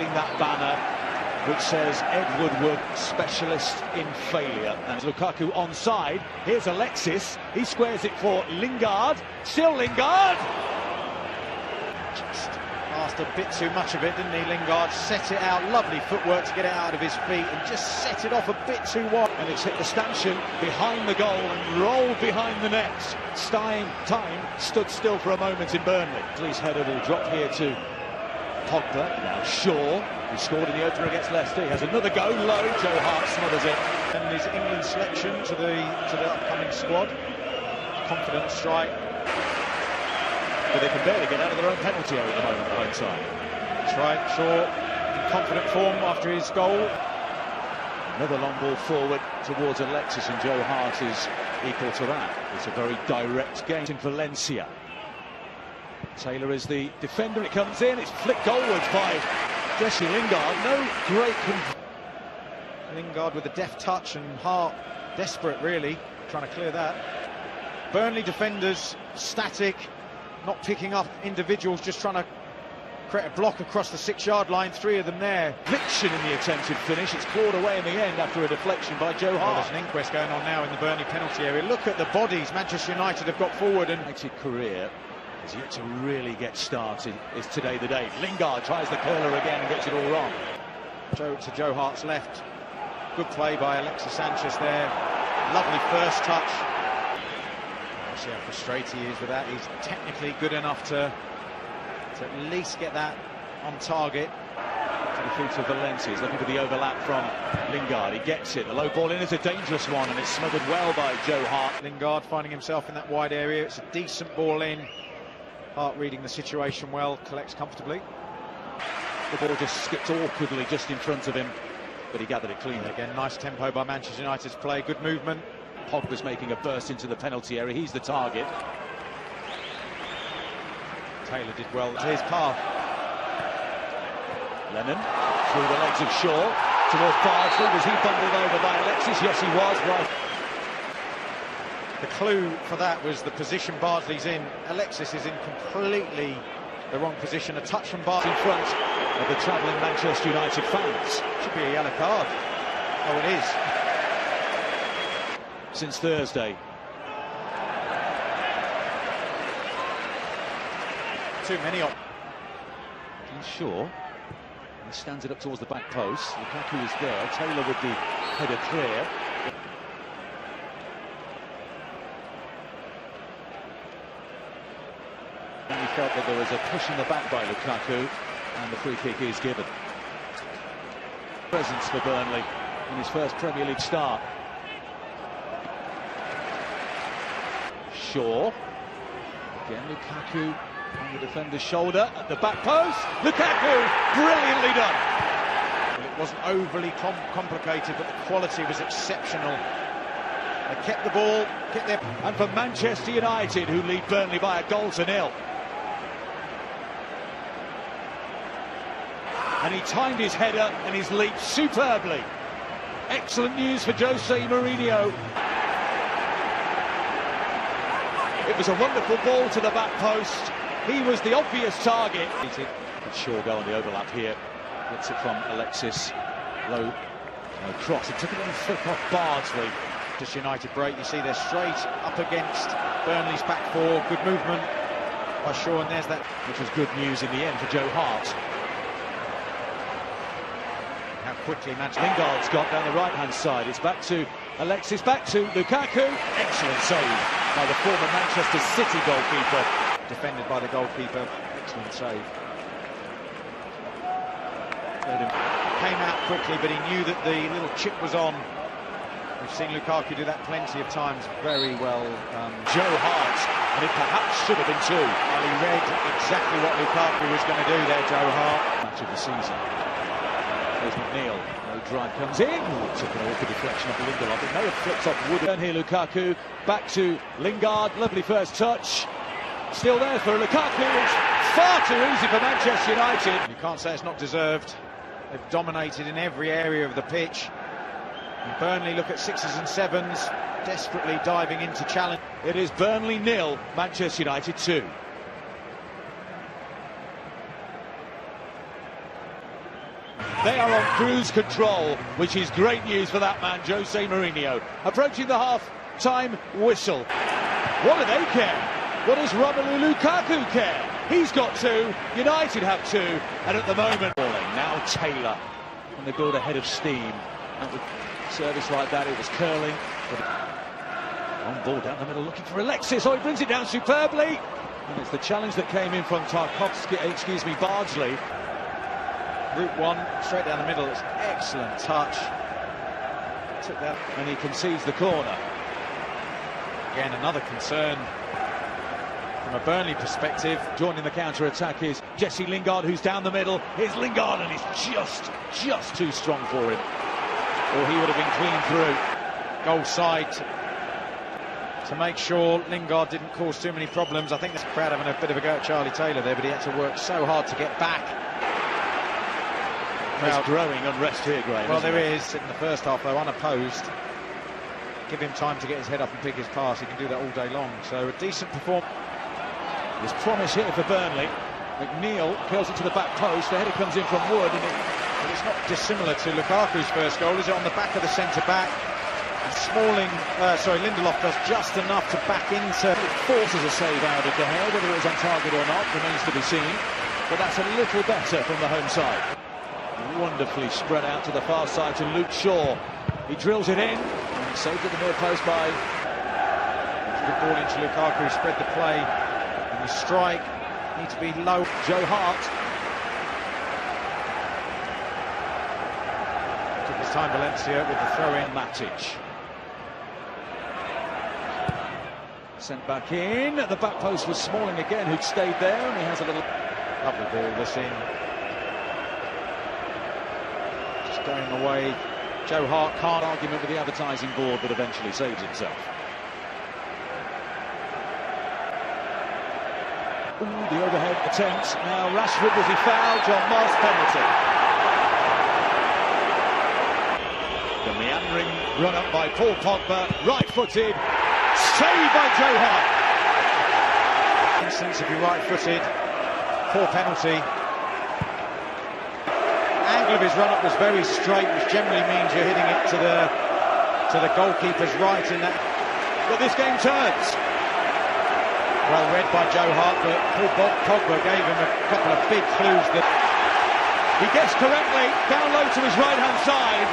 That banner which says Ed Woodward, specialist in failure. And Lukaku onside. Here's Alexis. He squares it for Lingard. Still Lingard. Just asked a bit too much of it, didn't he? Lingard set it out. Lovely footwork to get it out of his feet and just set it off a bit too wide. And it's hit the stanchion behind the goal and rolled behind the net. Time stood still for a moment in Burnley. His header will drop here to Pogba. Now Shaw, who scored in the opener against Leicester. He has another go low. Joe Hart smothers it. And his England selection to the upcoming squad. Confident strike. But they can barely get out of their own penalty area at the moment, home side. That's right, Shaw in confident form after his goal. Another long ball forward towards Alexis, and Joe Hart is equal to that. It's a very direct game in Valencia. Taylor is the defender. It comes in. It's flicked goalwards by Jesse Lingard. No great. Lingard with a deft touch, and Hart desperate, really, trying to clear that. Burnley defenders static, not picking up individuals, just trying to create a block across the 6-yard line. 3 of them there. Conviction in the attempted finish. It's clawed away in the end after a deflection by Joe Hart. Well, there's an inquest going on now in the Burnley penalty area. Look at the bodies Manchester United have got forward, and his career is yet to really get started. Is today the day? Lingard tries the curler again and gets it all wrong. To Joe Hart's left. Good play by Alexis Sanchez there. Lovely first touch. See how frustrated he is with that. He's technically good enough to at least get that on target. To the feet of Valencia. He's looking for the overlap from Lingard. He gets it. The low ball in is a dangerous one, and it's smothered well by Joe Hart. Lingard finding himself in that wide area. It's a decent ball in. Hart reading the situation well, collects comfortably. The ball just skipped awkwardly just in front of him, but he gathered it cleanly. Again, nice tempo by Manchester United's play, good movement. Pogba's making a burst into the penalty area. He's the target. Taylor did well to his path. Lennon through the legs of Shaw towards Bardsley. Was he bundled over by Alexis? Yes, he was. Right. The clue for that was the position Bardsley's in. Alexis is in completely the wrong position. A touch from Bardsley in front of the travelling Manchester United fans. Should be a yellow card. Oh, it is. Since Thursday. Too many up. Shaw. He stands it up towards the back post. Lukaku is there. Taylor with the header clear. And he felt that there was a push in the back by Lukaku, and the free kick is given. Presence for Burnley in his first Premier League start. Shaw. Again, Lukaku on the defender's shoulder at the back post. Lukaku, brilliantly done. Well, it wasn't overly complicated, but the quality was exceptional. They kept the ball, kept their... And for Manchester United, who lead Burnley by 1-0. And he timed his header and his leap superbly. Excellent news for Jose Mourinho. It was a wonderful ball to the back post. He was the obvious target. Shaw go on the overlap here. Gets it from Alexis. Low cross. It took a little flick off Bardsley. Just United break. You see they're straight up against Burnley's back four. Good movement by Shaw, and there's that. Which was good news in the end for Joe Hart. How quickly Lingard's got down the right-hand side. It's back to Alexis, back to Lukaku. Excellent save by the former Manchester City goalkeeper. Defended by the goalkeeper. Excellent save. Came out quickly, but he knew that the little chip was on. We've seen Lukaku do that plenty of times. Very well. Joe Hart, and it perhaps should have been 2. Well, he read exactly what Lukaku was going to do there, Joe Hart. Match of the season. There's McNeil. No drive comes in. Ooh, took an awkward deflection off Lindelof. It may have flipped off Wood. And here Lukaku. Back to Lingard. Lovely first touch. Still there for Lukaku. It's far too easy for Manchester United. You can't say it's not deserved. They've dominated in every area of the pitch. And Burnley look at 6s and 7s, desperately diving into challenge. It is Burnley 0, Manchester United 2. They are on cruise control, which is great news for that man, Jose Mourinho. Approaching the half-time whistle. What do they care? What does Romelu Lukaku care? He's got two, United have two, and at the moment... Now Taylor, and they build a head of steam. And with service like that, it was curling. On ball down the middle, looking for Alexis. Oh, he brings it down superbly. And it's the challenge that came in from Bardsley. Route one, straight down the middle. It's excellent touch. Took that, and he concedes the corner. Again, another concern from a Burnley perspective. Joining the counter-attack is Jesse Lingard, who's down the middle. Here's Lingard, and he's just too strong for him. Or he would have been clean through. Goal side to make sure Lingard didn't cause too many problems. I think this crowd having a bit of a go at Charlie Taylor there, but he had to work so hard to get back. There's growing unrest here, Graham. Well, there is in the first half, though, unopposed. Give him time to get his head up and pick his pass. He can do that all day long. So a decent performance. There's promise here for Burnley. McNeil curls it to the back post. The header comes in from Wood, and it's not dissimilar to Lukaku's first goal. Is it on the back of the centre-back? Lindelof does just enough to back into. It forces a save out of the head. Whether it was on target or not remains to be seen. But that's a little better from the home side. Wonderfully spread out to the far side to Luke Shaw. He drills it in. And saved at the near post by... Good ball into Lukaku. Spread the play. And the strike. Need to be low. Joe Hart. Took his time, Valencia, with the throw-in. Matic. Sent back in. At the back post was Smalling again, who'd stayed there, and he has a little... Lovely ball, this in. Just going away. Joe Hart can't argument with the advertising board, but eventually saves himself. Ooh, the overhead attempt. Now Rashford, was he fouled? John Moss, penalty. The meandering run up by Paul Pogba, right-footed, saved by Joe Hart. Instance, if you're right-footed, poor penalty. Angle of his run-up was very straight, which generally means you're hitting it to the goalkeeper's right in that. But this game turns. Well read by Joe Hart, but Paul Pogba gave him a couple of big clues that he gets correctly down low to his right-hand side.